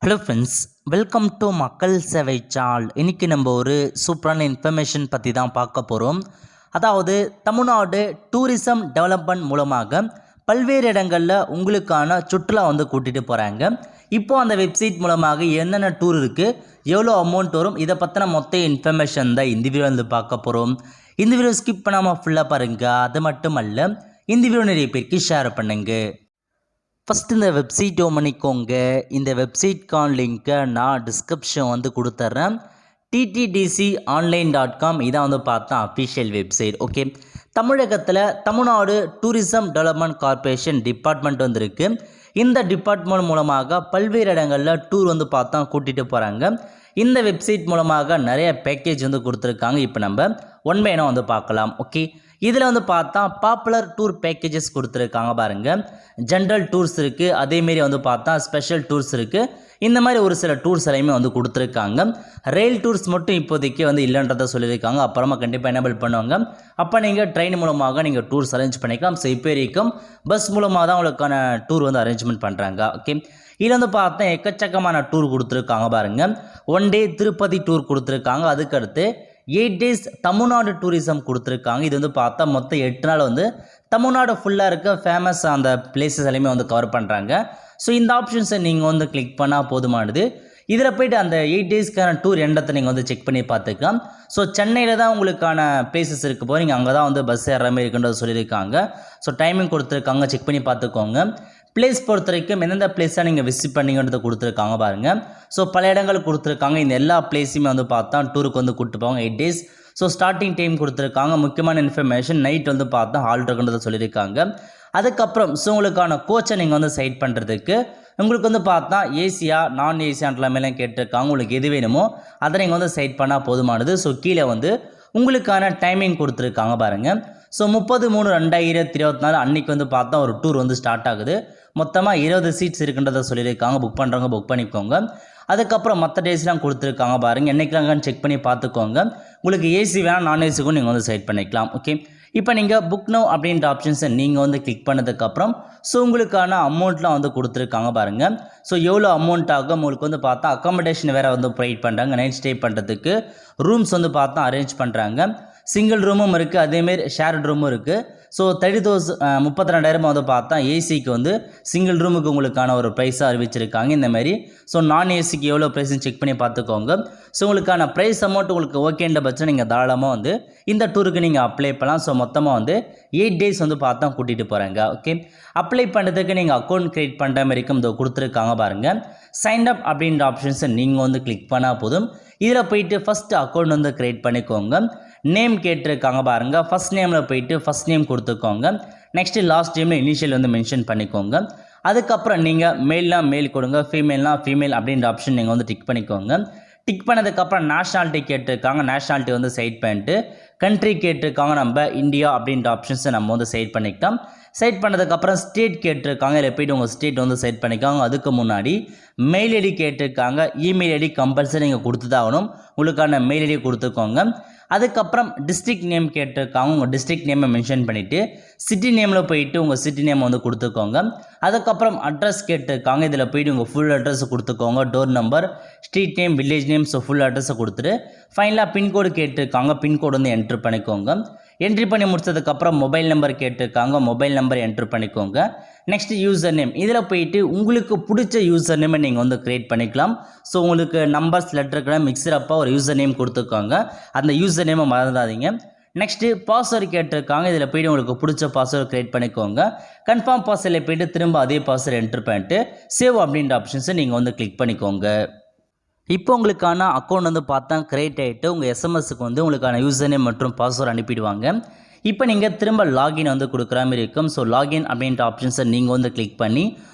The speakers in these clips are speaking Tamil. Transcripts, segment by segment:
ஹலோ ஃப்ரெண்ட்ஸ், வெல்கம் டு மக்கள் சேவை சால். இன்றைக்கி நம்ம ஒரு சூப்பரான இன்ஃபர்மேஷன் பற்றி தான் பார்க்க போகிறோம். அதாவது தமிழ்நாடு டூரிசம் டெவலப்மெண்ட் மூலமாக பல்வேறு இடங்களில் உங்களுக்கான சுற்றுலா கூட்டிகிட்டு போகிறாங்க. இப்போது அந்த வெப்சைட் மூலமாக என்னென்ன டூர் இருக்குது, எவ்வளோ அமௌண்ட் வரும், இதை பற்றின மொத்த இன்ஃபர்மேஷன் தான் இந்த வீடியோ பார்க்க போகிறோம். இந்த வீடியோ ஸ்கிப் பண்ணாமல் ஃபுல்லாக பாருங்கள். அது மட்டும் அல்ல, இந்த வீடியோ நிறைய பேருக்கு ஷேர் பண்ணுங்கள். ஃபஸ்ட்டு இந்த வெப்சைட் ஓப்பன் பண்ணிக்கோங்க. இந்த வெப்சைட்கான லிங்க்கை நான் டிஸ்கிரிப்ஷன் கொடுத்துட்றேன். ttdconline.com இதான் பார்த்தா அஃபிஷியல் வெப்சைட். ஓகே, தமிழகத்தில் Tamil Nadu tourism development corporation department இருக்குது. இந்த டிபார்ட்மெண்ட் மூலமாக பல்வேறு இடங்களில் டூர் பார்த்தா கூட்டிகிட்டு போகிறாங்க. இந்த வெப்சைட் மூலமாக நிறைய பேக்கேஜ் கொடுத்துருக்காங்க. இப்போ நம்ம ஒன் பை ஒன்னாக பார்க்கலாம். ஓகே, இதில் பார்த்தா பாப்புலர் டூர் பேக்கேஜஸ் கொடுத்துருக்காங்க பாருங்கள். ஜென்ரல் டூர்ஸ் இருக்குது, அதேமாரி பார்த்தா ஸ்பெஷல் டூர்ஸ் இருக்குது. இந்த மாதிரி ஒரு சில டூர்ஸ் எல்லாமே கொடுத்துருக்காங்க. ரயில் டூர்ஸ் மட்டும் இப்போதைக்கு இல்லைன்றதை சொல்லியிருக்காங்க. அப்புறமா கண்டிப்பாக எனேபிள் பண்ணுவாங்க. அப்போ நீங்கள் ட்ரெயின் மூலமாக நீங்கள் டூர்ஸ் அரேஞ்ச் பண்ணிக்கலாம். ஸோ இப்போ வரைக்கும் பஸ் மூலமாக தான் உங்களுக்கான டூர் அரேஞ்ச்மெண்ட் பண்ணுறாங்க. ஓகே, இதில் பார்த்தா எக்கச்சக்கமான டூர் கொடுத்துருக்காங்க பாருங்கள். ஒன் டே திருப்பதி டூர் கொடுத்துருக்காங்க. அதுக்கடுத்து 8 days தமிழ்நாடு டூரிசம் கொடுத்துருக்காங்க. இது பார்த்தா மொத்தம் 8 நாள் தமிழ்நாடு ஃபுல்லாக இருக்க ஃபேமஸ் அந்த பிளேசஸ் எல்லாமே கவர் பண்ணுறாங்க. ஸோ இந்த ஆப்ஷன்ஸை நீங்கள் கிளிக் பண்ணால் போதுமானது. இதில் போய்ட்டு அந்த 8 daysக்கான டூர் எண்டத்தை நீங்கள் செக் பண்ணி பார்த்துக்கலாம். ஸோ சென்னையில் தான் உங்களுக்கான பிளேசஸ் இருக்க போகிறீங்க, அங்கே தான் பஸ் ஏறுற மாதிரி இருக்குன்றது சொல்லியிருக்காங்க. ஸோ டைமிங் கொடுத்துருக்காங்க, செக் பண்ணி பார்த்துக்கோங்க. பிளேஸ் பொறுத்த வரைக்கும் எந்தெந்த பிளேஸாக நீங்கள் விசிட் பண்ணிங்கன்றதை கொடுத்துருக்காங்க பாருங்கள். ஸோ பல இடங்கள் கொடுத்துருக்காங்க. இந்த எல்லா பிளேஸையுமே பார்த்தா டூருக்கு கூப்பிட்டு போவாங்க 8 days. ஸோ ஸ்டார்டிங் டைம் கொடுத்துருக்காங்க. முக்கியமான இன்ஃபர்மேஷன் நைட் பார்த்தா ஹால் இருக்குன்றதை சொல்லியிருக்காங்க. அதுக்கப்புறம் ஸோ உங்களுக்கான கோச்சை நீங்கள் சைட் பண்ணுறதுக்கு உங்களுக்கு பார்த்தா ஏசியா நான் ஏசியான்ற மாதிரிலாம் கேட்டிருக்காங்க. உங்களுக்கு எது வேணுமோ அதை நீங்கள் சைட் பண்ணால் போதுமானது. ஸோ கீழே உங்களுக்கான டைமிங் கொடுத்துருக்காங்க பாருங்கள். ஸோ 30/3/2024 அன்றைக்கி பார்த்தா ஒரு டூர் ஸ்டார்ட் ஆகுது. மொத்தமாக 20 சீட்ஸ் இருக்குன்றதை சொல்லியிருக்காங்க. புக் பண்ணுறவங்க புக் பண்ணிக்கோங்க. அதுக்கப்புறம் மற்ற டேஸ்லாம் கொடுத்துருக்காங்க பாருங்கள். என்றைக்கெல்லாம் செக் பண்ணி பார்த்துக்கோங்க. உங்களுக்கு ஏசி வேணால் நான் ஏசிக்கும் நீங்கள் சைட் பண்ணிக்கலாம். ஓகே, இப்போ நீங்கள் புக் நவ் அப்படின்ற ஆப்ஷன்ஸை நீங்கள் கிளிக் பண்ணதுக்கப்புறம் ஸோ உங்களுக்கான அமௌண்ட்லாம் கொடுத்துருக்காங்க பாருங்கள். ஸோ எவ்வளோ அமௌண்ட் ஆகும் உங்களுக்கு பார்த்தா அக்காமடேஷன் வேறு ப்ரொவைட் பண்ணுறாங்க. நைட் ஸ்டே பண்ணுறதுக்கு ரூம்ஸ் பார்த்தா அரேஞ்ச் பண்ணுறாங்க. சிங்கிள் ரூமும் இருக்குது, அதேமாரி ஷேர்ட் ரூமும் இருக்குது. ஸோ 32,000 பார்த்தா ஏசிக்கு சிங்கிள் ரூமுக்கு உங்களுக்கான ஒரு ப்ரைஸாக அறிவிச்சிருக்காங்க. இந்தமாரி ஸோ நான் ஏசிக்கு எவ்வளோ ப்ரைஸ்ன்னு செக் பண்ணி பார்த்துக்கோங்க. ஸோ உங்களுக்கான ப்ரைஸ் அமௌண்ட் உங்களுக்கு ஓகேன்ற பட்சம் நீங்கள் தாராளமாக இந்த டூருக்கு நீங்கள் அப்ளை பண்ணலாம். ஸோ மொத்தமாக 8 days பார்த்தா கூட்டிகிட்டு போகிறாங்க. ஓகே, அப்ளை பண்ணுறதுக்கு நீங்கள் அக்கௌண்ட் க்ரியேட் பண்ணுற மாதிரிக்கும் கொடுத்துருக்காங்க பாருங்கள். சைன் அப் அப்படின்ற ஆப்ஷன்ஸை நீங்கள் கிளிக் பண்ணால் போதும். இதில் போயிட்டு ஃபஸ்ட்டு அக்கௌண்ட் க்ரியேட் பண்ணிக்கோங்க. நேம் கேட்டிருக்காங்க பாருங்கள். ஃபஸ்ட் நேமில் போயிட்டு ஃபஸ்ட் நேம் கொடுத்துக்கோங்க. நெக்ஸ்ட்டு லாஸ்ட் நேமில் இனிஷியல் மென்ஷன் பண்ணிக்கோங்க. அதுக்கப்புறம் நீங்கள் மெயில்னால் மெயில் கொடுங்க, ஃபீமேல்னால் ஃபீமேல் அப்படின்ற ஆப்ஷன் நீங்கள் டிக் பண்ணிக்கோங்க. டிக் பண்ணதுக்கப்புறம் நேஷ்னாலிட்டி கேட்டிருக்காங்க. நேஷ்னாலிட்டி சைட் பண்ணிட்டு கண்ட்ரி கேட்டிருக்காங்க. நம்ம இந்தியா அப்படின்ற ஆப்ஷன்ஸை நம்ம சைட் பண்ணிக்கலாம். சைட் பண்ணதுக்கப்புறம் ஸ்டேட் கேட்டிருக்காங்க. இதில் போய்ட்டு உங்கள் ஸ்டேட் சைட் பண்ணிக்காங்க. அதுக்கு முன்னாடி மெயில் ஐடி கேட்டிருக்காங்க. இமெயில் ஐடி கம்பல்சரி நீங்கள் கொடுத்து தான் ஆகணும். உங்களுக்கான மெயில் ஐடி கொடுத்துக்கோங்க. அதுக்கப்புறம் டிஸ்ட்ரிக்ட் நேம் கேட்டிருக்காங்க. உங்கள் டிஸ்ட்ரிக்ட் நேமை மென்ஷன் பண்ணிவிட்டு சிட்டி நேமில் போயிட்டு உங்கள் சிட்டி நேம் கொடுத்துக்கோங்க. அதுக்கப்புறம் அட்ரஸ் கேட்டிருக்காங்க. இதில் போய்ட்டு உங்கள் ஃபுல் அட்ரஸ் கொடுத்துக்கோங்க. Door number, street name, village name, so full அட்ரஸை கொடுத்துட்டு ஃபைனலாக பின்கோடு கேட்டிருக்காங்க. பின்கோடு என்ட்ரு பண்ணிக்கோங்க. என்ட்ரி பண்ணி முடிச்சதுக்கப்புறம் மொபைல் நம்பர் கேட்டிருக்காங்க. மொபைல் நம்பர் என்ட்ரு பண்ணிக்கோங்க. நெக்ஸ்ட்டு யூசர் நேம், இதில் போயிட்டு உங்களுக்கு பிடிச்ச யூசர் நேமை நீங்கள் க்ரியேட் பண்ணிக்கலாம். ஸோ உங்களுக்கு நம்பர்ஸ் லெட்டருக்குள்ள மிக்சரப்பாக ஒரு யூசர் நேம் கொடுத்துருக்காங்க. அந்த யூசர் நேமை மறந்துடாதீங்க. நெக்ஸ்ட்டு பாஸ்வேர்டு கேட்டிருக்காங்க. இதில் போய்ட்டு உங்களுக்கு பிடிச்ச பாஸ்வேர்டு க்ரியேட் பண்ணிக்கோங்க. கன்ஃபார்ம் பாஸ்வேர்டில் போய்ட்டு திரும்ப அதே பாஸ்வேர்டு என்ட்ரு பண்ணிட்டு சேவ் அப்படின்ற ஆப்ஷன்ஸை நீங்கள் கிளிக் பண்ணிக்கோங்க. இப்போ உங்களுக்கான அக்கௌண்ட் பார்த்தா க்ரியேட் ஆகிட்டு உங்கள் எஸ்எம்எஸ்க்கு உங்களுக்கான யூசர் நேம் மற்றும் பாஸ்வேர்டு அனுப்பிடுவாங்க. இப்போ நீங்கள் திரும்ப லாகின் கொடுக்குற மாதிரி இருக்கும். ஸோ லாகின் அப்படின்ற ஆப்ஷன்ஸை நீங்கள் கிளிக் பண்ணி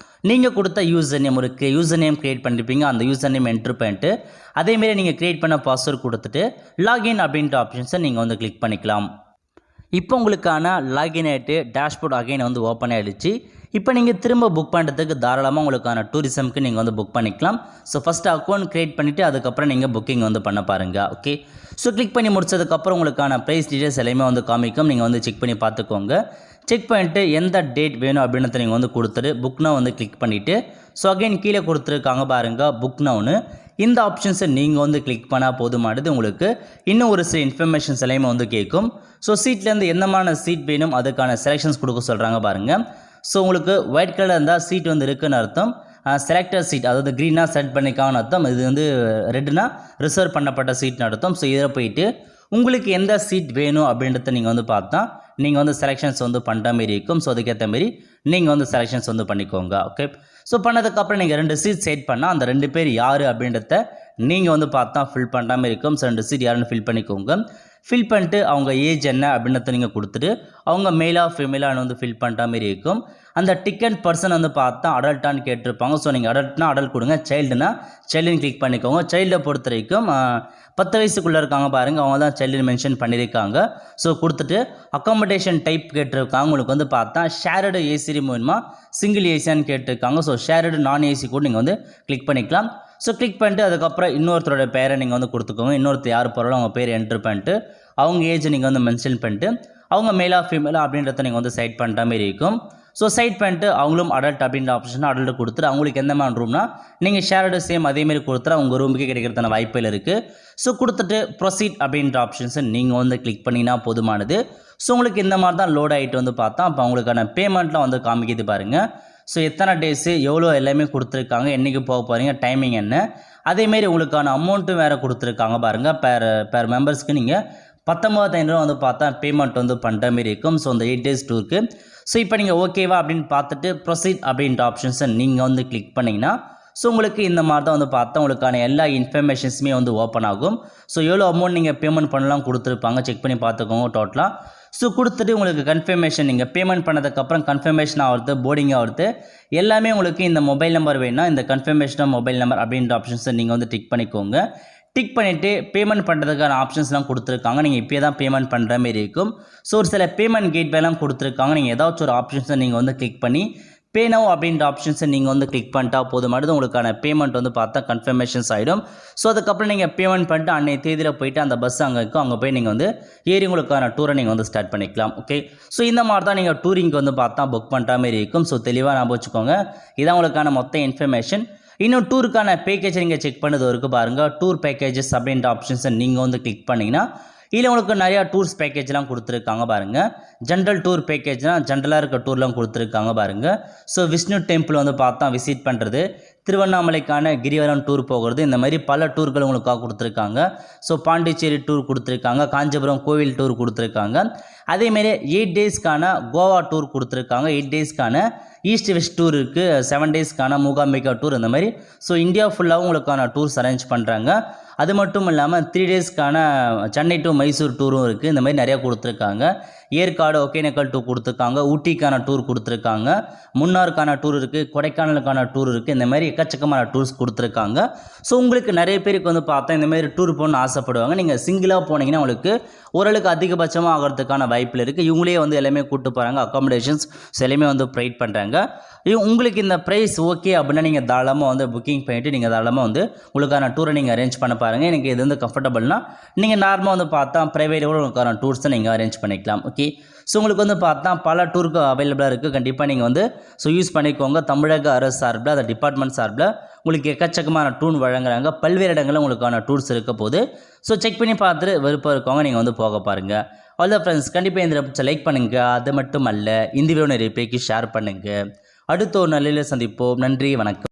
நீங்கள் கொடுத்த user name user name create பண்ணியிருப்பீங்க. அந்த யூசர் நேம் என்ட்ரு பண்ணிட்டு அதேமாரி நீங்கள் க்ரியேட் பண்ண பாஸ்வேர்டு கொடுத்துட்டு லாகின் அப்படின்ற ஆப்ஷன்ஸை நீங்கள் கிளிக் பண்ணிக்கலாம். இப்போ உங்களுக்கான லாகின் ஆகிட்டு டேஷ்போர்ட் அகைன் ஓப்பன் ஆகிடுச்சு. இப்போ நீங்கள் திரும்ப புக் பண்ணுறதுக்கு தாராளமாக உங்களுக்கான டூரிசம்க்கு நீங்கள் புக் பண்ணிக்கலாம். ஸோ ஃபஸ்ட்டு அக்கௌண்ட் க்ரியேட் பண்ணிவிட்டு அதுக்கப்புறம் நீங்கள் புக்கிங் பண்ண பாருங்கள். ஓகே, ஸோ கிளிக் பண்ணி முடிச்சதுக்கப்புறம் உங்களுக்கான ப்ரைஸ் டீட்டெயில்ஸ் எல்லாமே காமிக்கும். நீங்கள் செக் பண்ணி பார்த்துக்கோங்க. செக் பண்ணிவிட்டு எந்த டேட் வேணும் அப்படின்றத நீங்கள் வந்து கொடுத்துட்டு புக் நவ் வந்து கிளிக் பண்ணிவிட்டு ஸோ அகைன் கீழே கொடுத்துருக்காங்க பாருங்கள் புக் நவ்னு இந்த ஆப்ஷன்ஸை நீங்கள் வந்து கிளிக் பண்ணால் போதுமானது. உங்களுக்கு இன்னும் ஒரு சில இன்ஃபர்மேஷன்ஸ் எல்லாமே வந்து கேட்கும். ஸோ சீட்லேருந்து எந்தமான சீட் வேணும் அதுக்கான செலெக்ஷன்ஸ் கொடுக்க சொல்கிறாங்க பாருங்கள். ஸோ உங்களுக்கு ஒயிட் கலர் இருந்தால் சீட் வந்து இருக்குன்னு அர்த்தம். செலக்டட் சீட் அதாவது க்ரீனாக செலக்ட் பண்ணிக்கான்னு அர்த்தம். இது வந்து ரெட்னா ரிசர்வ் பண்ணப்பட்ட சீட்னு அர்த்தம். ஸோ இதில் போயிட்டு உங்களுக்கு எந்த சீட் வேணும் அப்படின்றத நீங்கள் வந்து பார்த்தா நீங்கள் வந்து செலெக்ஷன்ஸ் வந்து பண்ணுற மாரி இருக்கும். ஸோ அதுக்கேற்ற மாரி நீங்கள் வந்து செலெக்ஷன்ஸ் வந்து பண்ணிக்கோங்க. ஓகே, ஸோ பண்ணதுக்கப்புறம் நீங்கள் 2 சீட் செட் பண்ணால் அந்த 2 பேர் யார் அப்படின்றத நீங்கள் வந்து பார்த்தா ஃபில் பண்ணுற மாதிரி இருக்கும். ஸோ 2 சீட் யாருன்னு ஃபில் பண்ணிக்கோங்க. ஃபில் பண்ணிட்டு அவங்க ஏஜ் என்ன அப்படின்றத நீங்கள் கொடுத்துட்டு அவங்க மேலா ஃபீமேலான்னு வந்து ஃபில் பண்ணுற மாதிரி இருக்கும். அந்த டிக்கெட் பர்சன் வந்து பார்த்தா அடல்ட்டான்னு கேட்டிருப்பாங்க. ஸோ நீங்கள் அடல்ட்னா அடல்ட் கொடுங்க, சைல்டுனா சைல்டுன்னு கிளிக் பண்ணிக்கோங்க. சைல்டை பொறுத்த வரைக்கும் 10 வயசுக்குள்ளே இருக்காங்க பாருங்கள், அவங்க தான் சைல்டுன்னு மென்ஷன் பண்ணியிருக்காங்க. ஸோ கொடுத்துட்டு அக்காமடேஷன் டைப் கேட்டிருக்காங்க. உங்களுக்கு வந்து பார்த்தா ஷேரடு ஏசி மூலமா சிங்கிள் ஏசியான்னு கேட்டிருக்காங்க. ஸோ ஷேரடு நான் ஏசி கூட நீங்கள் வந்து கிளிக் பண்ணிக்கலாம். ஸோ கிளிக் பண்ணிட்டு அதுக்கப்புறம் இன்னொருத்தரோட பேரை நீங்கள் வந்து கொடுத்துக்கோங்க. இன்னொருத்தர் யார் போகிறாலும் அவங்க பேர் என்ட்ரு பண்ணிட்டு அவங்க ஏஜ் நீங்கள் வந்து மென்ஷன் பண்ணிட்டு அவங்க மேலா ஃபீமேலா அப்படின்றத நீங்கள் வந்து செட் பண்ணுற மாதிரி இருக்கும். ஸோ செட் பண்ணிட்டு அவங்களும் அடல்ட் அப்படின்ற ஆப்ஷன் அடல்ட் கொடுத்துட்டு அவங்களுக்கு எந்த மாதிரி ரூம்னா நீங்கள் ஷேர்டு சேம் அதேமாரி கொடுத்துட்டு அவங்க ரூமுக்கு கிடைக்கிறதான வாய்ப்புகள் இருக்குது. ஸோ கொடுத்துட்டு ப்ரொசீட் அப்படின்ற ஆப்ஷன்ஸை நீங்கள் வந்து கிளிக் பண்ணிங்கன்னா போதுமானது. ஸோ உங்களுக்கு இந்த மாதிரி தான் லோட் ஆகிட்டு வந்து பார்த்தா அப்போ அவங்களுக்கான பேமெண்ட்லாம் வந்து காமிக்கிது பாருங்கள். ஸோ எத்தனை டேஸு எவ்வளோ எல்லாமே கொடுத்துருக்காங்க, என்றைக்கு போக போகிறீங்க, டைமிங் என்ன, அதேமாரி உங்களுக்கான அமௌண்ட்டும் வேறு கொடுத்துருக்காங்க பாருங்கள். பேர் மெம்பர்ஸ்க்கு நீங்கள் 19,500 வந்து பார்த்தா பேமெண்ட் வந்து பண்ணுற மாரி இருக்கும். ஸோ அந்த 8 டேஸ் டூருக்கு. ஸோ இப்போ நீங்கள் ஓகேவா அப்படின்னு பார்த்துட்டு ப்ரொசீட் அப்படின்ற ஆப்ஷன்ஸை நீங்கள் வந்து கிளிக் பண்ணிங்கன்னா ஸோ உங்களுக்கு இந்த மாதிரி தான் வந்து பார்த்தா உங்களுக்கான எல்லா இன்ஃபர்மேஷன்ஸுமே வந்து ஓப்பன் ஆகும். ஸோ எவ்வளோ அமௌண்ட் நீங்கள் பேமெண்ட் பண்ணலாம் கொடுத்துருப்பாங்க, செக் பண்ணி பார்த்துக்கோங்க டோட்டலாக. ஸோ கொடுத்துட்டு உங்களுக்கு கன்ஃபர்மேஷன் நீங்கள் பேமெண்ட் பண்ணதுக்கப்புறம் கன்ஃபர்மேஷன் ஆகிறது, போர்டிங் ஆகிறது எல்லாமே உங்களுக்கு இந்த மொபைல் நம்பர் வேணும்னா இந்த கன்ஃபர்மேஷன் மொபைல் நம்பர் அப்படின்ற ஆப்ஷன்ஸை நீங்கள் வந்து டிக் பண்ணிக்கோங்க. டிக் பண்ணிவிட்டு பேமெண்ட் பண்ணுறதுக்கான ஆப்ஷன்ஸ்லாம் கொடுத்துருக்காங்க. நீங்கள் இப்போயே தான் பேமெண்ட் பண்ணுற மாரி இருக்கும். ஸோ ஒரு சில பேமெண்ட் கேட்வேலாம் கொடுத்துருக்காங்க. நீங்கள் ஏதாச்சும் ஒரு ஆப்ஷன்ஸை நீங்கள் வந்து கிளிக் பண்ணி பே நவ் அப்படின்ற ஆப்ஷன்ஸை நீங்கள் வந்து கிளிக் பண்ணிட்டா போதுமானது. உங்களுக்கான பேமெண்ட் வந்து பார்த்தா கன்ஃபர்மேஷன்ஸ் ஆகிடும். ஸோ அதுக்கப்புறம் நீங்கள் பேமெண்ட் பண்ணிட்டு அன்றைய தேதியில் போயிட்டு அந்த பஸ் அங்கே இருக்கும், அங்கே போய் நீங்கள் வந்து ஏறி உங்களுக்கான டூரை நீங்கள் வந்து ஸ்டார்ட் பண்ணிக்கலாம். ஓகே, ஸோ இந்த மாதிரி தான் நீங்கள் டூரிங்க்கு வந்து பார்த்தா புக் பண்ணுற மாதிரி இருக்கும். ஸோ தெளிவாக ஞாபகம் வச்சுக்கோங்க. இதான் உங்களுக்கான மொத்த இன்ஃபர்மேஷன். இன்னும் டூருக்கான பேக்கேஜ் நீங்கள் செக் பண்ணது இருக்குது பாருங்கள். டூர் பேக்கேஜஸ் அப்படின்ற ஆப்ஷன்ஸை நீங்கள் வந்து கிளிக் பண்ணிங்கன்னா இதில் உங்களுக்கு நிறையா டூர்ஸ் பேக்கேஜ்லாம் கொடுத்துருக்காங்க பாருங்கள். ஜென்ரல் டூர் பேக்கேஜ்னால் ஜென்ரலாக இருக்க டூர்லாம் கொடுத்துருக்காங்க பாருங்கள். ஸோ விஷ்ணு டெம்பிள் வந்து பார்த்தா விசிட் பண்ணுறது, திருவண்ணாமலைக்கான கிரிவலம் டூர் போகிறது, இந்த மாதிரி பல டூர்கள் உங்களுக்காக கொடுத்துருக்காங்க. ஸோ பாண்டிச்சேரி டூர் கொடுத்துருக்காங்க, காஞ்சிபுரம் கோவில் டூர் கொடுத்துருக்காங்க. அதேமாரி 8 டேஸ்க்கான கோவா டூர் கொடுத்துருக்காங்க, 8 டேஸ்க்கான ஈஸ்ட் வெஸ்ட் டூர் இருக்குது, 7 டேஸ்க்கான மூகாம்பிகா டூர், இந்த மாதிரி ஸோ இந்தியா ஃபுல்லாகவும் உங்களுக்கான டூர்ஸ் அரேஞ்ச் பண்ணுறாங்க. அது மட்டும் இல்லாமல் 3 டேஸ்க்கான சென்னை டு மைசூர் டூரும் இருக்குது. இந்த மாதிரி நிறையா கொடுத்துருக்காங்க. ஏற்காடு ஒகேனக்கல் டூர் கொடுத்துருக்காங்க, ஊட்டிக்கான டூர் கொடுத்துருக்காங்க, முன்னாருக்கான டூர் இருக்குது, கொடைக்கானலுக்கான டூர் இருக்குது. இந்த மாதிரி எக்கச்சக்கமான டூர்ஸ் கொடுத்துருக்காங்க. ஸோ உங்களுக்கு நிறைய பேருக்கு வந்து பார்த்தா இந்த மாதிரி டூர் போகணுன்னு ஆசைப்படுவாங்க. நீங்கள் சிங்கிளாக போனீங்கன்னா உங்களுக்கு ஓரளவுக்கு அதிகபட்சமாக ஆகிறதுக்கான வாய்ப்பில் இருக்குது. இவங்களே வந்து எல்லாமே கூப்பிட்டு போகிறாங்க, அக்காமடேஷன்ஸ் எல்லாமே வந்து ப்ரொவைட் பண்ணுறாங்க. உங்களுக்கு இந்த ப்ரைஸ் ஓகே அப்படின்னா நீங்கள் தாராளமாக வந்து புக்கிங் பண்ணிவிட்டு நீங்கள் தாராளமாக வந்து உங்களுக்கான டூரை நீங்கள் அரேஞ்ச் பண்ண பாருங்கள். எனக்கு இது வந்து கம்ஃபர்டபுள்னா நீங்கள் நார்மலாக வந்து பார்த்தா ப்ரைவேட்டோட உங்களுக்கான டூர்ஸை நீங்கள் அரேஞ்ச் பண்ணிக்கலாம். ஓகே, ஸோ உங்களுக்கு வந்து பார்த்தா பல டூருக்கு அவைலபிளாக இருக்குது. கண்டிப்பாக நீங்கள் வந்து ஸோ யூஸ் பண்ணிக்கோங்க. தமிழக அரசு சார்பில் அந்த டிபார்ட்மெண்ட் சார்பில் உங்களுக்கு எக்கச்சக்கமான டூர் வழங்குறாங்க. பல்வேறு இடங்களில் உங்களுக்கான டூர்ஸ் இருக்க போது ஸோ செக் பண்ணி பார்த்துட்டு விருப்பம் இருக்கவங்க நீங்கள் வந்து போக பாருங்கள். ஆல் த ஃப்ரெண்ட்ஸ், கண்டிப்பாக இந்த பிடிச்ச லைக் பண்ணுங்கள். அது மட்டும் அல்ல, இந்த வீடியோ நிறைய பேருக்கு ஷேர் பண்ணுங்கள். அடுத்த ஒரு நல்ல சந்திப்போம். நன்றி, வணக்கம்.